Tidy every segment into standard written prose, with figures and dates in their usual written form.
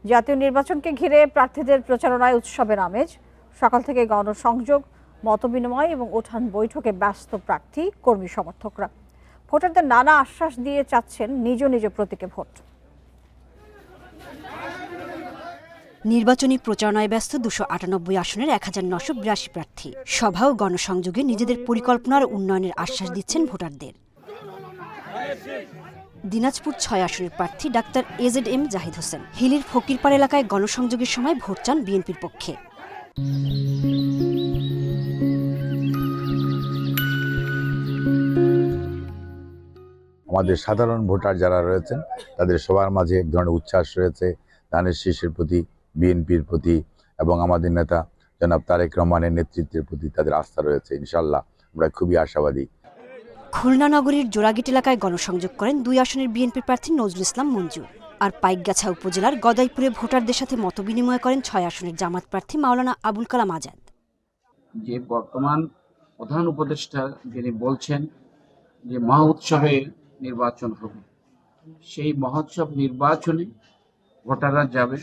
জাতীয় নির্বাচনকে ঘিরে প্রার্থীদের প্রচারণায় উৎসবের আমেজ। সকাল থেকে গণসংযোগ, মতবিনিময় এবং উঠান বৈঠকে ব্যস্ত প্রার্থী কর্মী সমর্থকরা। ভোটারদের নানা আশ্বাস দিয়ে চাচ্ছেন নিজ নিজ প্রতীকে ভোট। নির্বাচনী প্রচারণায় ব্যস্ত 298 আসনের 1982 প্রার্থী। সভা ও গণসংযোগে নিজেদের পরিকল্পনার উন্নয়নের আশ্বাস দিচ্ছেন ভোটারদের। দিনাজপুর 6 আসনের প্রার্থী ডাক্তার AZM জাহিদ হোসেন হিলির ফকিরপাড় এলাকায় গণসংযোগের সময় ভোট চান বিএনপির পক্ষে। আমাদের সাধারণ ভোটার যারা রয়েছেন তাদের সবার মাঝে এক ধরনের উচ্ছ্বাস রয়েছে ধানের শীষের প্রতি, বিএনপির প্রতি এবং আমাদের নেতা জনাব তারেক রহমানের নেতৃত্বের প্রতি তাদের আস্থা রয়েছে। ইনশাআল্লাহ আমরা খুবই আশাবাদী। খুলনা নগরীর জোড়াগেট এলাকায় গণসংযোগ করেন 2 আসনের বিএনপির প্রার্থী নজরুল ইসলাম মঞ্জু। আর পাইকগাছা উপজেলার গদাইপুরে ভোটারদের সাথে মতবিনিময় করেন 6 আসনের জামাত প্রার্থী মাওলানা আবুল কালাম আজাদ। যে বর্তমান প্রধান উপদেষ্টা যিনি বলছেন যে মহোৎসবে নির্বাচন হবে, সেই মহোৎসব নির্বাচনে ভোটাররা যাবে,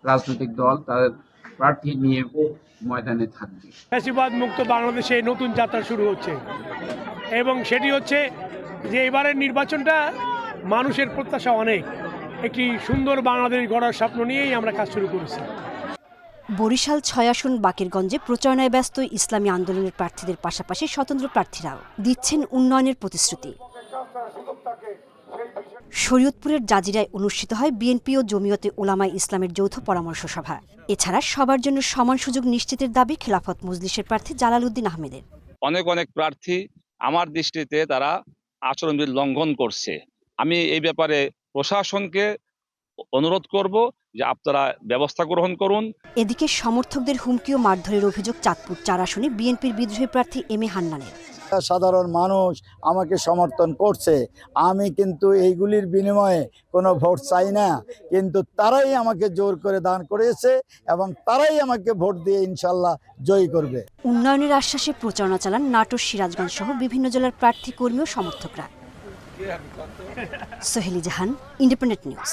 রাজনৈতিক দল তাদের প্রার্থী নিয়ে ময়দানে থাকবে। ফ্যাসিবাদ মুক্ত বাংলাদেশে নতুন যাত্রা শুরু হচ্ছে এবং সেটি হচ্ছে যে এবারের নির্বাচনটা মানুষের প্রত্যাশা অনেক, একটি সুন্দর বাংলাদেশ গড়ার স্বপ্ন নিয়েই আমরা কাজ শুরু করেছি। বরিশাল 6 আসন বাকেরগঞ্জে প্রচারণায় ব্যস্ত ইসলামী আন্দোলনের প্রার্থীদের পাশাপাশি স্বতন্ত্র প্রার্থীরাও দিচ্ছেন উন্নয়নের প্রতিশ্রুতি। শরীয়তপুরের জাজিরায় অনুষ্ঠিত হয় বিএনপি ও জমিয়তে উলামায়ে ইসলামের যৌথ পরামর্শ সভা। এছাড়া সবার জন্য সমান সুযোগ নিশ্চিতের দাবি খেলাফত মজলিসের প্রার্থী জালাল উদ্দিন আহমেদের। অনেক প্রার্থী আমার দৃষ্টিতে তারা আচরণবিধি লঙ্ঘন করছে। আমি এই ব্যাপারে প্রশাসনকে অনুরোধ করব যে আপনারা ব্যবস্থা গ্রহণ করুন। এদিকে সমর্থকদের হুমকি ও মারধরের অভিযোগ চাঁদপুর 4 আসনে বিএনপির বিদ্রোহী প্রার্থী এম এ হান্নানের। সাধারণ মানুষ আমাকে সমর্থন করছে, আমি কিন্তু এইগুলির বিনিময়ে কোনো ভোট চাই না, কিন্তু তারাই আমাকে জোর করে দান করেছে এবং তারাই আমাকে ভোট দিয়ে ইনশাল্লাহ জয়ী করবে। উন্নয়নের আশ্বাসে প্রচারণা চালান নাটোর, সিরাজগঞ্জ সহ বিভিন্ন জেলার প্রার্থী, কর্মী ও সমর্থকরা। সোহেলি জাহান, ইন্ডিপেন্ডেন্ট নিউজ।